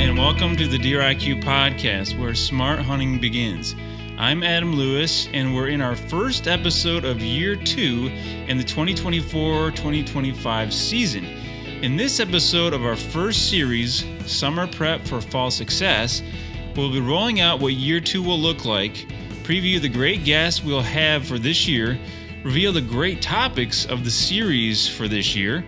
and welcome to the Deer IQ podcast, where smart hunting begins. I'm Adam Lewis, and we're in our first episode of Year 2 in the 2024-2025 season. In this episode of our first series, Summer Prep for Fall Success, we'll be rolling out what Year 2 will look like, preview the great guests we'll have for this year, reveal the great topics of the series for this year,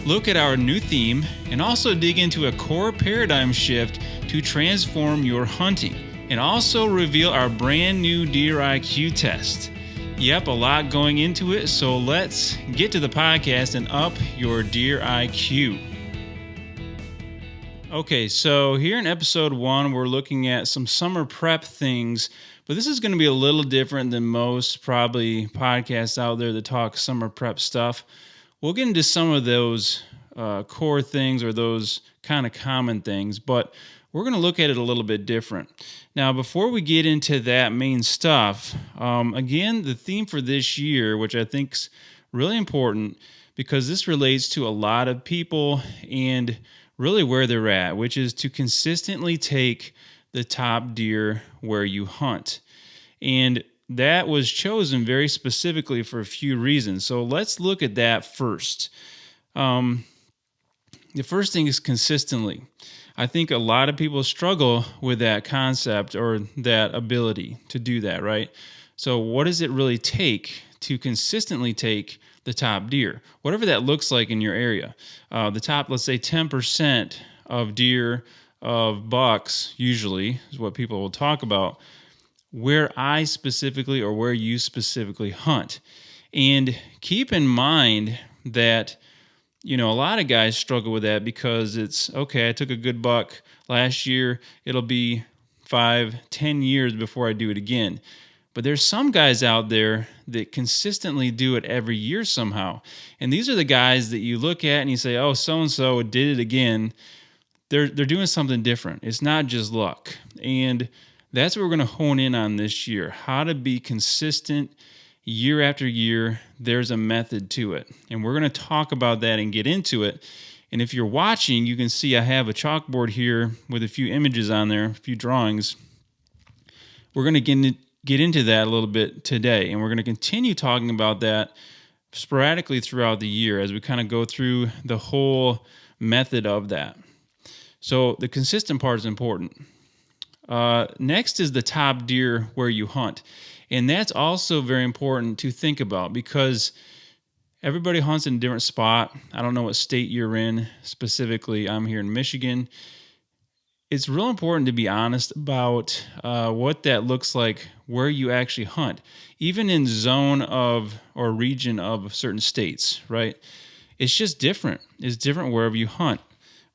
look at our new theme, and also dig into a core paradigm shift to transform your hunting, and also reveal our brand new Deer IQ test. Yep, a lot going into it, so let's get to the podcast and up your Deer IQ. Okay, so here in episode 1, we're looking at some summer prep things, but this is going to be a little different than most probably podcasts out there that talk summer prep stuff. We'll get into some of those core things or those kind of common things, but we're going to look at it a little bit different. Now, before we get into that main stuff, again, the theme for this year, which I think is really important because this relates to a lot of people and really where they're at, which is to consistently take the top deer where you hunt. And that was chosen very specifically for a few reasons. So let's look at that first. The first thing is consistently. I think a lot of people struggle with that concept or that ability to do that, right? So what does it really take to consistently take the top deer? Whatever that looks like in your area. The top, let's say 10% of deer, of bucks, usually is what people will talk about, where I specifically or where you specifically hunt. And keep in mind that, a lot of guys struggle with that because it's, okay, I took a good buck last year. It'll be 5-10 years before I do it again. But there's some guys out there that consistently do it every year somehow. And these are the guys that you look at and you say, oh, so-and-so did it again. They're doing something different. It's not just luck. And that's what we're going to hone in on this year, how to be consistent year after year. There's a method to it. And we're going to talk about that and get into it. And if you're watching, you can see I have a chalkboard here with a few images on there, a few drawings. We're going to get into that a little bit today. And we're going to continue talking about that sporadically throughout the year as we kind of go through the whole method of that. So the consistent part is important. Next is the top deer where you hunt. And that's also very important to think about because everybody hunts in a different spot. I don't know what state you're in specifically. I'm here in Michigan. It's real important to be honest about what that looks like where you actually hunt, even in zone of or region of certain states, right? It's just different. It's different wherever you hunt.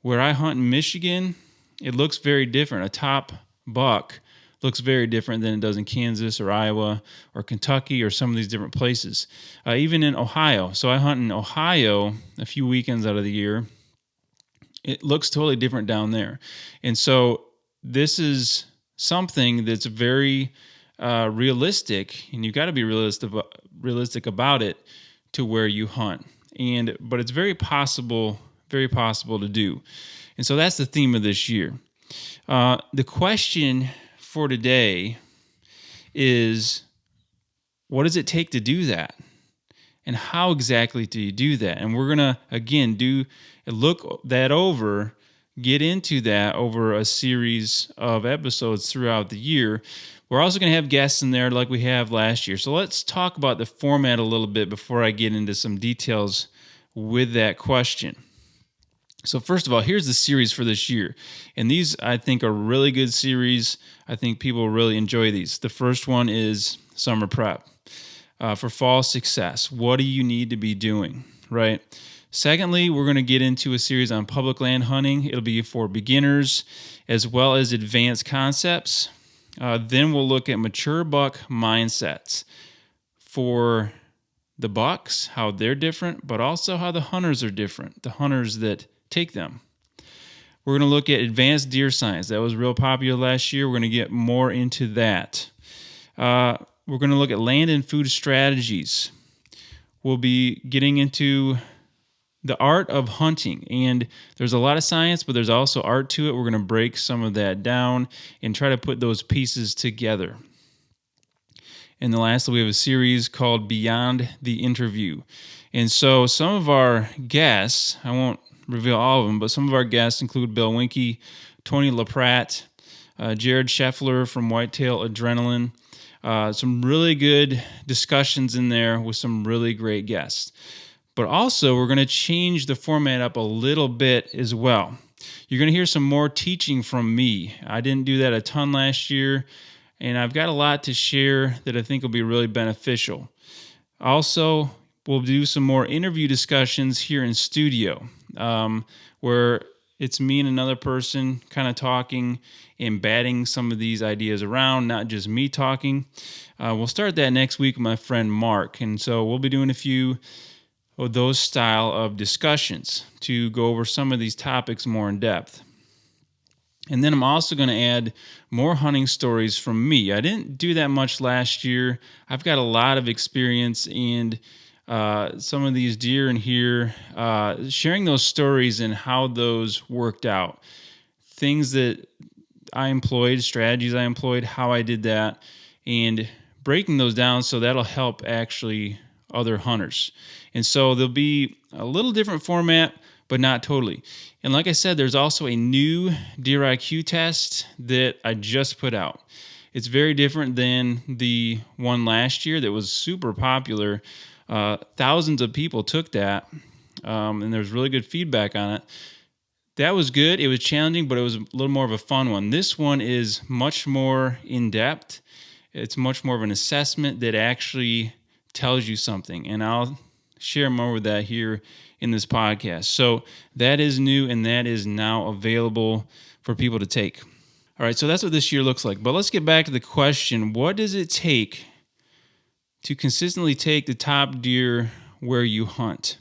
Where I hunt in Michigan, it looks very different. A top buck looks very different than it does in Kansas or Iowa or Kentucky or some of these different places. Even in Ohio. So I hunt in Ohio a few weekends out of the year. It looks totally different down there. And so this is something that's very realistic, and you've got to be realistic about it to where you hunt. But it's very possible to do. And so that's the theme of this year. The question for today is, what does it take to do that? And how exactly do you do that? And we're going to, again, look that over, get into that over a series of episodes throughout the year. We're also going to have guests in there like we have last year. So let's talk about the format a little bit before I get into some details with that question. So first of all, here's the series for this year. And these, I think, are really good series. I think people will really enjoy these. The first one is Summer Prep for Fall Success. What do you need to be doing, right? Secondly, we're going to get into a series on public land hunting. It'll be for beginners as well as advanced concepts. Then we'll look at mature buck mindsets for the bucks, how they're different, but also how the hunters are different, the hunters that take them. We're going to look at advanced deer science. That was real popular last year. We're going to get more into that. We're going to look at land and food strategies. We'll be getting into the art of hunting. And there's a lot of science, but there's also art to it. We're going to break some of that down and try to put those pieces together. And then lastly, we have a series called Beyond the Interview. And so some of our guests, I won't reveal all of them, but some of our guests include Bill Winke, Tony LaPratt, Jared Scheffler from Whitetail Adrenaline. Some really good discussions in there with some really great guests. But also, we're going to change the format up a little bit as well. You're going to hear some more teaching from me. I didn't do that a ton last year, and I've got a lot to share that I think will be really beneficial. Also, we'll do some more interview discussions here in studio, where it's me and another person kind of talking and batting some of these ideas around, not just me talking. We'll start that next week with my friend Mark, and so we'll be doing a few of those style of discussions to go over some of these topics more in depth. And then I'm also going to add more hunting stories from me. I didn't do that much last year. I've got a lot of experience in some of these deer in here, sharing those stories and how those worked out. Things that I employed, strategies I employed, how I did that, and breaking those down so that'll help actually other hunters. And so there'll be a little different format, but not totally. And like I said, there's also a new Deer IQ test that I just put out. It's very different than the one last year that was super popular. Thousands of people took that, and there's really good feedback on it. That was good. It was challenging, but it was a little more of a fun one. This one is much more in-depth. It's much more of an assessment that actually tells you something, and I'll share more with that here in this podcast. So that is new, and that is now available for people to take. All right, so that's what this year looks like. But let's get back to the question, what does it take to consistently take the top deer where you hunt?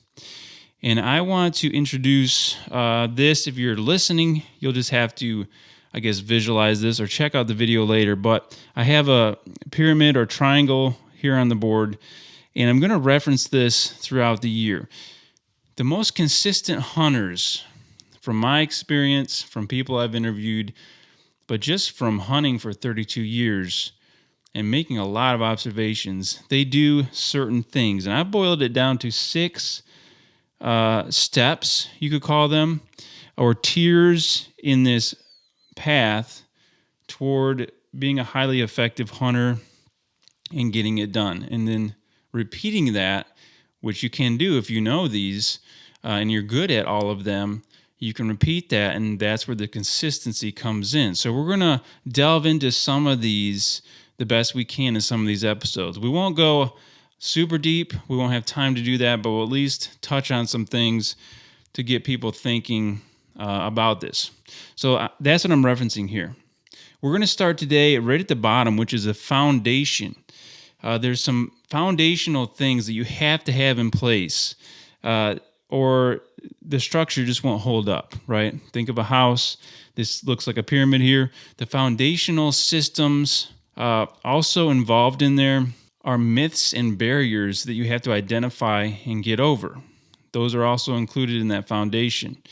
And I want to introduce this. If you're listening, you'll just have to, I guess, visualize this or check out the video later. But I have a pyramid or triangle here on the board, and I'm going to reference this throughout the year. The most consistent hunters, from my experience, from people I've interviewed, but just from hunting for 32 years and making a lot of observations, they do certain things. And I boiled it down to 6 steps, you could call them, or tiers in this path toward being a highly effective hunter and getting it done. And then repeating that, which you can do if you know these and you're good at all of them, you can repeat that, and that's where the consistency comes in. So we're going to delve into some of these the best we can in some of these episodes. We won't go super deep. We won't have time to do that, but we'll at least touch on some things to get people thinking about this. So that's what I'm referencing here. We're going to start today right at the bottom, which is a foundation. There's some foundational things that you have to have in place, or the structure just won't hold up, right? Think of a house. This looks like a pyramid here. The foundational systems also involved in there are myths and barriers that you have to identify and get over. Those are also included in that foundation.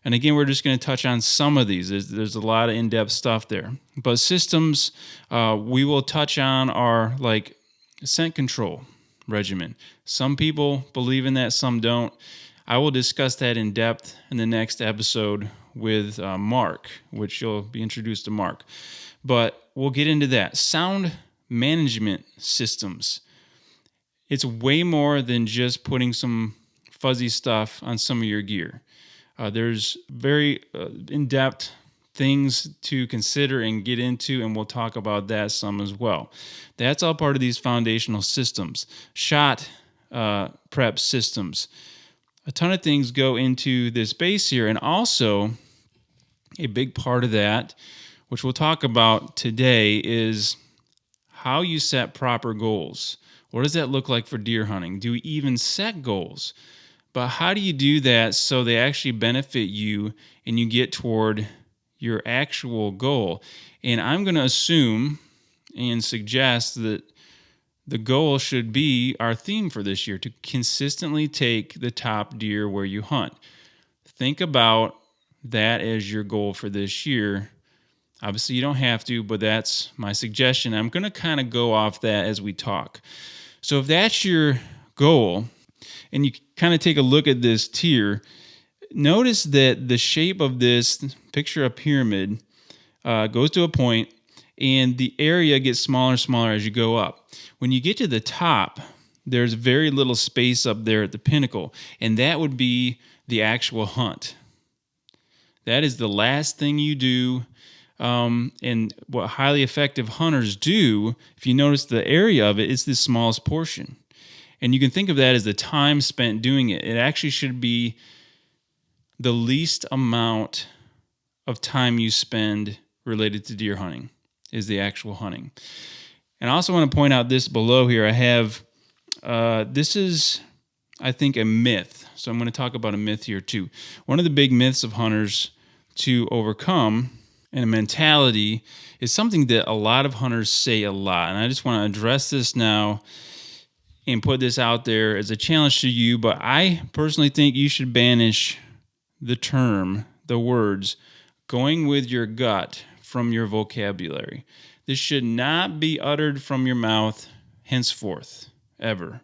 And again, we're just going to touch on some of these. There's a lot of in-depth stuff there. But systems we will touch on are like scent control regimen. Some people believe in that, some don't. I will discuss that in depth in the next episode with Mark, which you'll be introduced to Mark. But we'll get into that. Sound management systems. It's way more than just putting some fuzzy stuff on some of your gear. There's very in-depth things to consider and get into, and we'll talk about that some as well. That's all part of these foundational systems. Shot prep systems. A ton of things go into this base here, and also a big part of that, which we'll talk about today, is how you set proper goals. What does that look like for deer hunting? Do we even set goals? But how do you do that so they actually benefit you and you get toward your actual goal? And I'm going to assume and suggest that the goal should be our theme for this year, to consistently take the top deer where you hunt. Think about that as your goal for this year. Obviously, you don't have to, but that's my suggestion. I'm going to kind of go off that as we talk. So if that's your goal, and you kind of take a look at this tier, notice that the shape of this, picture a pyramid, goes to a point, and the area gets smaller and smaller as you go up. When you get to the top, there's very little space up there at the pinnacle, and that would be the actual hunt. That is the last thing you do. And what highly effective hunters do, if you notice the area of it, is the smallest portion. And you can think of that as the time spent doing it. It actually should be the least amount of time you spend related to deer hunting is the actual hunting. And I also want to point out this below here. I have, this is, I think, a myth. So I'm going to talk about a myth here too. One of the big myths of hunters to overcome, and a mentality, is something that a lot of hunters say a lot. And I just want to address this now and put this out there as a challenge to you. But I personally think you should banish the term, the words, going with your gut from your vocabulary. This should not be uttered from your mouth henceforth, ever.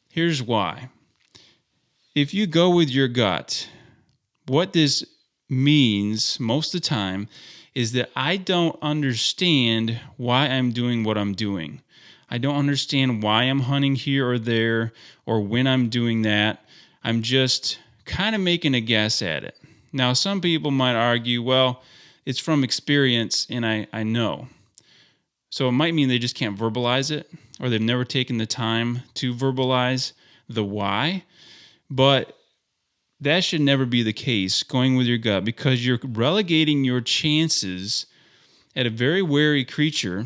Here's why. If you go with your gut, what this means most of the time is that I don't understand why I'm doing what I'm doing. I don't understand why I'm hunting here or there or when I'm doing that. I'm just kind of making a guess at it. Now, some people might argue, well, it's from experience and I know. So it might mean they just can't verbalize it, or they've never taken the time to verbalize the why. But that should never be the case, going with your gut, because you're relegating your chances at a very wary creature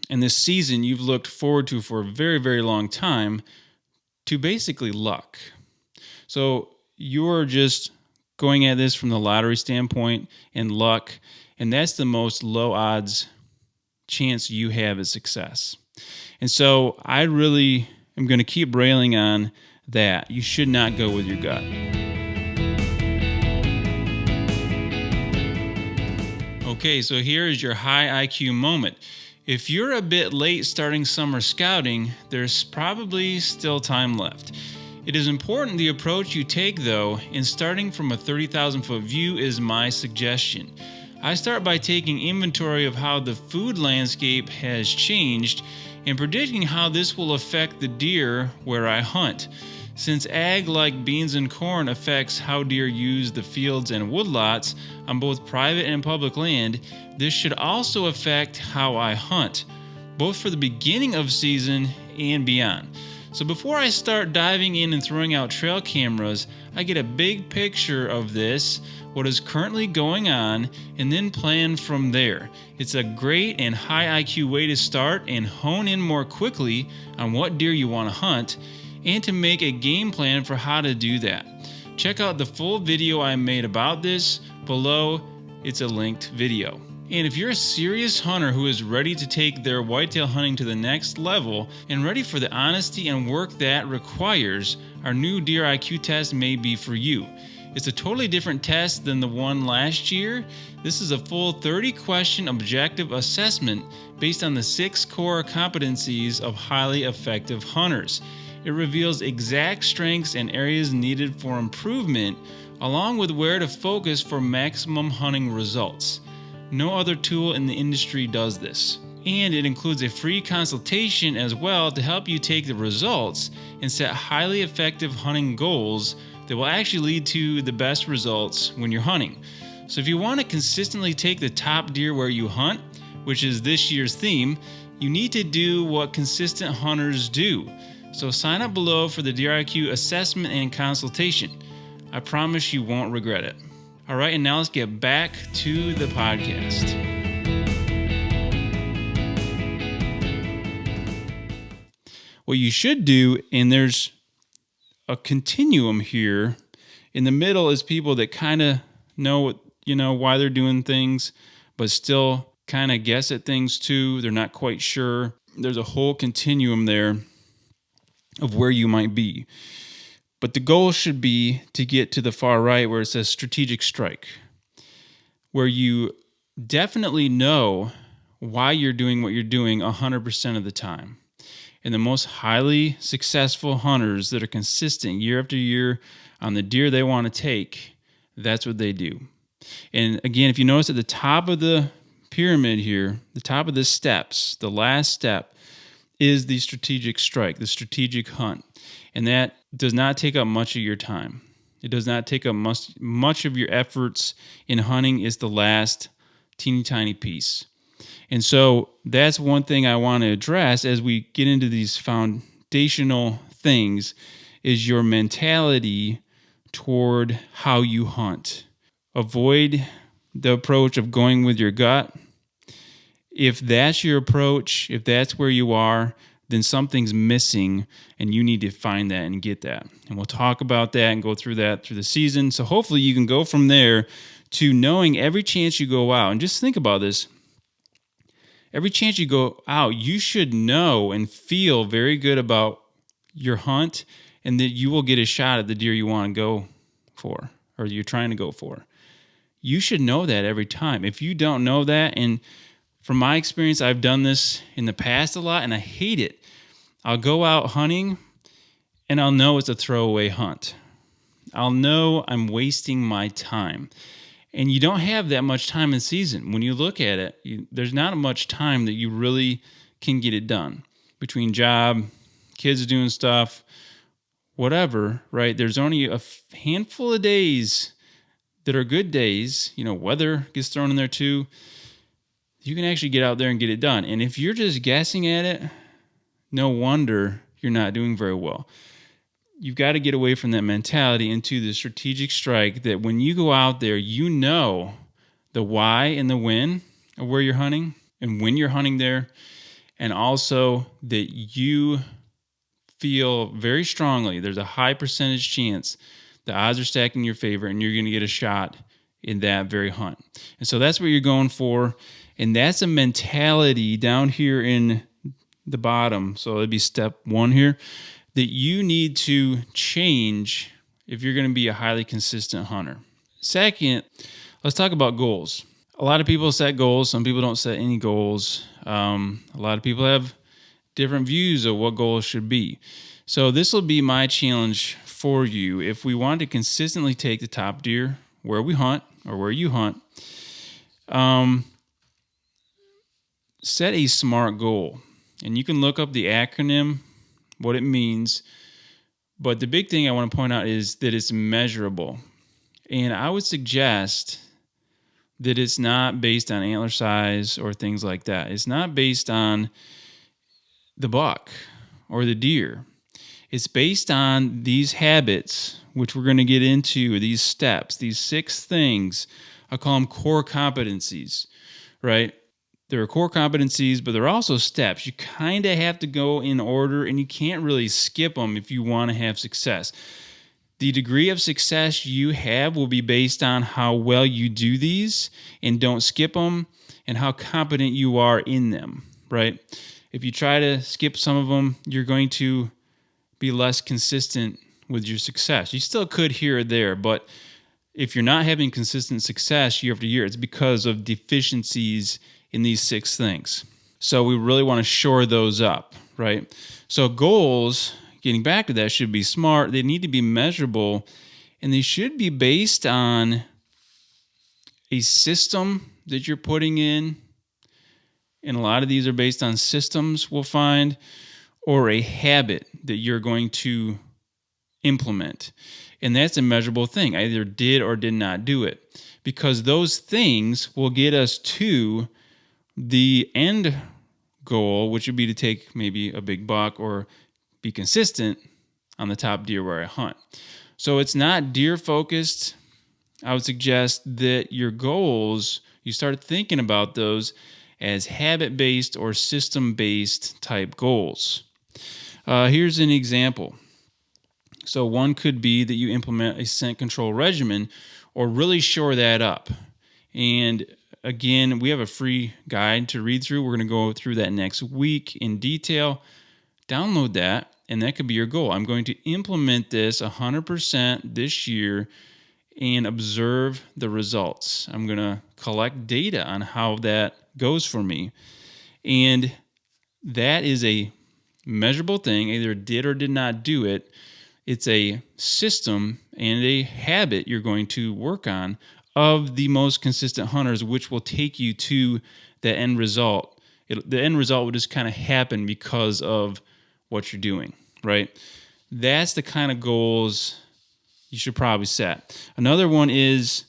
in this season you've looked forward to for a very, very long time to basically luck. So you're just going at this from the lottery standpoint and luck, and that's the most low odds chance you have at success. And so I really am going to keep railing on that. You should not go with your gut. Okay, so here is your high IQ moment. If you're a bit late starting summer scouting, there's probably still time left. It is important the approach you take, though, and starting from a 30,000 foot view is my suggestion. I start by taking inventory of how the food landscape has changed and predicting how this will affect the deer where I hunt. Since ag like beans and corn affects how deer use the fields and woodlots on both private and public land, this should also affect how I hunt, both for the beginning of season and beyond. So before I start diving in and throwing out trail cameras, I get a big picture of this, what is currently going on, and then plan from there. It's a great and high IQ way to start and hone in more quickly on what deer you want to hunt, and to make a game plan for how to do that. Check out the full video I made about this. Below, it's a linked video. And if you're a serious hunter who is ready to take their whitetail hunting to the next level and ready for the honesty and work that requires, our new Deer IQ test may be for you. It's a totally different test than the one last year. This is a full 30-question objective assessment based on the 6 core competencies of highly effective hunters. It reveals exact strengths and areas needed for improvement, along with where to focus for maximum hunting results. No other tool in the industry does this. And it includes a free consultation as well to help you take the results and set highly effective hunting goals that will actually lead to the best results when you're hunting. So if you want to consistently take the top deer where you hunt, which is this year's theme, you need to do what consistent hunters do. So sign up below for the Deer IQ assessment and consultation. I promise you won't regret it. All right, and now let's get back to the podcast. What you should do, and there's a continuum here. In the middle is people that kind of know, why they're doing things, but still kind of guess at things too. They're not quite sure. There's a whole continuum there of where you might be. But the goal should be to get to the far right where it says strategic strike, where you definitely know why you're doing what you're doing 100% of the time. And the most highly successful hunters that are consistent year after year on the deer they want to take, that's what they do. And again, if you notice at the top of the pyramid here, the top of the steps, the last step is the strategic strike, the strategic hunt. And that does not take up much of your time. It does not take up much of your efforts in hunting. Is the last teeny tiny piece. And so that's one thing I want to address as we get into these foundational things is your mentality toward how you hunt. Avoid the approach of going with your gut. If that's your approach, if that's where you are, then something's missing and you need to find that and get that. And we'll talk about that and go through that through the season. So hopefully you can go from there to knowing every chance you go out. And just think about this. Every chance you go out, you should know and feel very good about your hunt and that you will get a shot at the deer you want to go for or you're trying to go for. You should know that every time. If you don't know that, and from my experience, I've done this in the past a lot and I hate it. I'll go out hunting and I'll know it's a throwaway hunt. I'll know I'm wasting my time. And you don't have that much time in season. When you look at it, there's not much time that you really can get it done. Between job, kids doing stuff, whatever, right? There's only a handful of days that are good days. Weather gets thrown in there too. You can actually get out there and get it done. And if you're just guessing at it, no wonder you're not doing very well. You've got to get away from that mentality into the strategic strike that when you go out there, you know the why and the when of where you're hunting and when you're hunting there. And also that you feel very strongly there's a high percentage chance the odds are stacking in your favor and you're going to get a shot in that very hunt. And so that's what you're going for. And that's a mentality down here in the bottom. So it'd be step 1 here that you need to change if you're going to be a highly consistent hunter. Second, let's talk about goals. A lot of people set goals. Some people don't set any goals. A lot of people have different views of what goals should be. So this will be my challenge for you. If we want to consistently take the top deer where we hunt or where you hunt, set a SMART goal. And you can look up the acronym, what it means. But the big thing I want to point out is that it's measurable. And I would suggest that it's not based on antler size or things like that. It's not based on the buck or the deer. It's based on these habits, which we're going to get into, these steps, these 6 things. I call them core competencies, right? There are core competencies, but there are also steps. You kind of have to go in order, and you can't really skip them if you want to have success. The degree of success you have will be based on how well you do these and don't skip them and how competent you are in them, right? If you try to skip some of them, you're going to be less consistent with your success. You still could here or there, but if you're not having consistent success year after year, it's because of deficiencies in these 6 things. So we really want to shore those up, right? So goals, getting back to that, should be SMART. They need to be measurable, and they should be based on a system that you're putting in. And a lot of these are based on systems, we'll find, or a habit that you're going to implement. And that's a measurable thing. I either did or did not do it. Because those things will get us to the end goal, which would be to take maybe a big buck or be consistent on the top deer where I hunt. So it's not deer focused. I would suggest that your goals, you start thinking about those as habit-based or system-based type goals. Here's an example. So one could be that you implement a scent control regimen or really shore that up. And again, we have a free guide to read through. We're going to go through that next week in detail. Download that, and that could be your goal. I'm going to implement this 100% this year and observe the results. I'm going to collect data on how that goes for me. And that is a measurable thing, either did or did not do it. It's a system and a habit you're going to work on of the most consistent hunters, which will take you to the end result. The end result will just kind of happen because of what you're doing, right? That's the kind of goals you should probably set. Another one is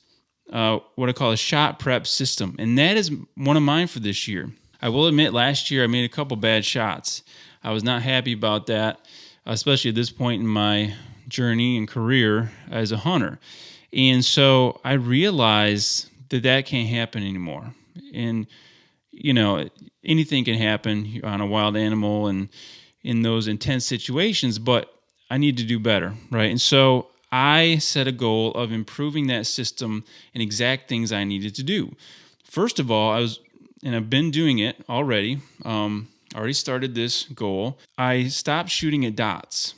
what I call a shot prep system, and that is one of mine for this year. I will admit, last year I made a couple bad shots. I was not happy about that, especially at this point in my journey and career as a hunter. And so I realized that can't happen anymore. And, anything can happen on a wild animal and in those intense situations, but I need to do better, right? And so I set a goal of improving that system and exact things I needed to do. First of all, I've been doing it already. Already started this goal. I stopped shooting at dots.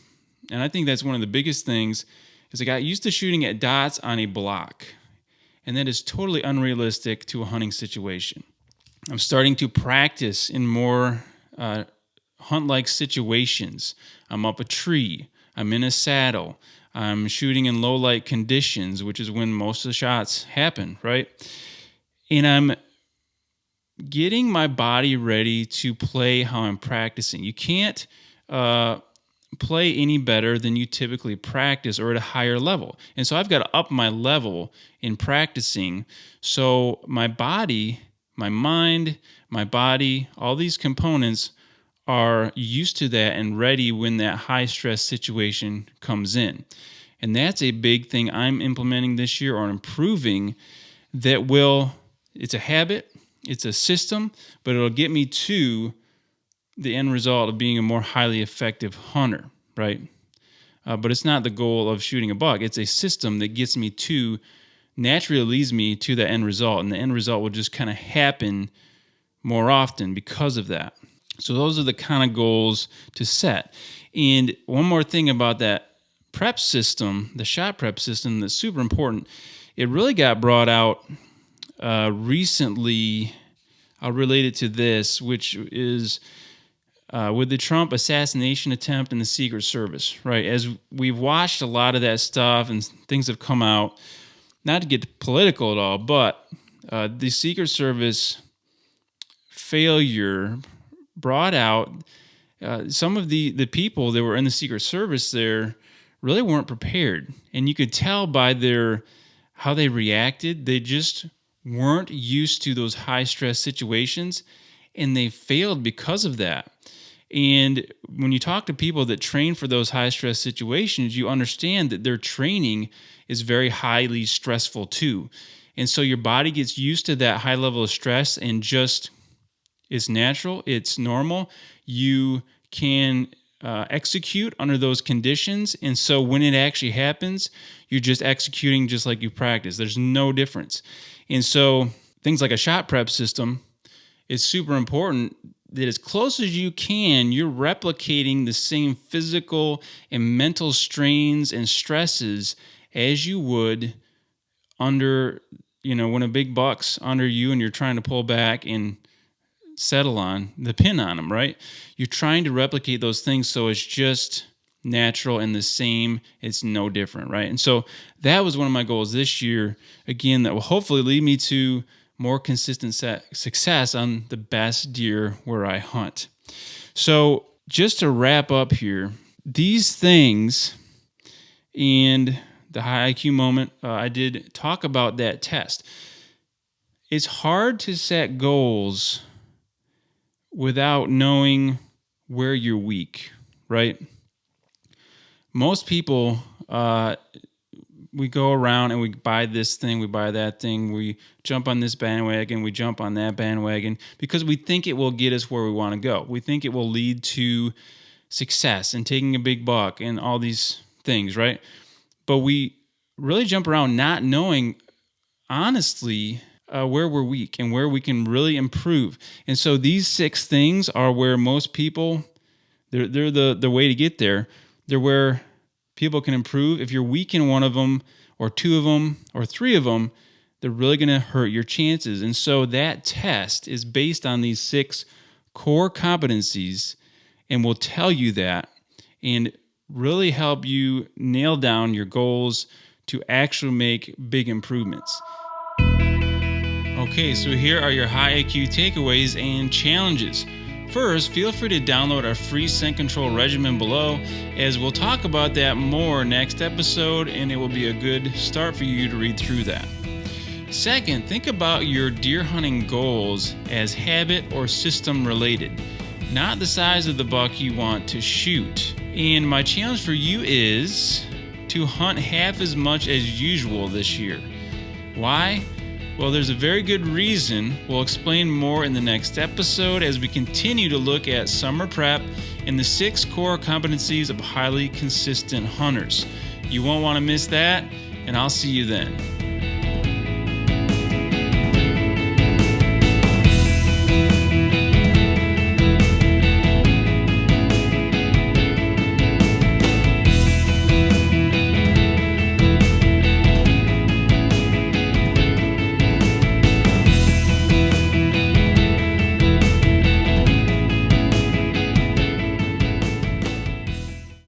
And I think that's one of the biggest things is I got used to shooting at dots on a block. And that is totally unrealistic to a hunting situation. I'm starting to practice in more hunt-like situations. I'm up a tree. I'm in a saddle. I'm shooting in low light conditions, which is when most of the shots happen, right? And I'm getting my body ready to play how I'm practicing. You can't play any better than you typically practice or at a higher level. And so I've got to up my level in practicing. So my body, my mind, my body, all these components are used to that and ready when that high stress situation comes in. And that's a big thing I'm implementing this year or improving it's a habit, it's a system, but it'll get me to the end result of being a more highly effective hunter, right? But it's not the goal of shooting a buck. It's a system that naturally leads me to the end result. And the end result will just kind of happen more often because of that. So those are the kind of goals to set. And one more thing about that prep system, the shot prep system, that's super important. It really got brought out recently. I'll relate it to this, which is with the Trump assassination attempt and the Secret Service, right? As we've watched a lot of that stuff and things have come out, not to get political at all, but the Secret Service failure brought out some of the people that were in the Secret Service there really weren't prepared. And you could tell by how they reacted. They just weren't used to those high stress situations, and they failed because of that. And when you talk to people that train for those high stress situations, you understand that their training is very highly stressful too. And so your body gets used to that high level of stress and just it's natural, it's normal. You can execute under those conditions. And so when it actually happens, you're just executing just like you practice. There's no difference. And so things like a shot prep system is super important that as close as you can, you're replicating the same physical and mental strains and stresses as you would under, when a big buck's under you and you're trying to pull back and settle on the pin on them, right? You're trying to replicate those things so it's just natural and the same. It's no different, right? And so that was one of my goals this year, again, that will hopefully lead me to more consistent success on the best deer where I hunt. So just to wrap up here, these things and the high IQ moment, I did talk about that test. It's hard to set goals without knowing where you're weak, right? Most people, we go around and we buy this thing, we buy that thing, we jump on this bandwagon, we jump on that bandwagon because we think it will get us where we want to go. We think it will lead to success and taking a big buck and all these things, right? But we really jump around not knowing, honestly, where we're weak and where we can really improve. And so these 6 things are where most people, they're the way to get there. They're where people can improve. If you're weak in one of them or 2 of them or 3 of them, they're really going to hurt your chances. And so that test is based on these 6 core competencies and will tell you that and really help you nail down your goals to actually make big improvements. Okay, so here are your high IQ takeaways and challenges. First, feel free to download our free scent control regimen below, as we'll talk about that more next episode, and it will be a good start for you to read through that. Second, think about your deer hunting goals as habit or system related, not the size of the buck you want to shoot. And my challenge for you is to hunt half as much as usual this year. Why? Well, there's a very good reason. We'll explain more in the next episode as we continue to look at summer prep and the 6 core competencies of highly consistent hunters. You won't want to miss that, and I'll see you then.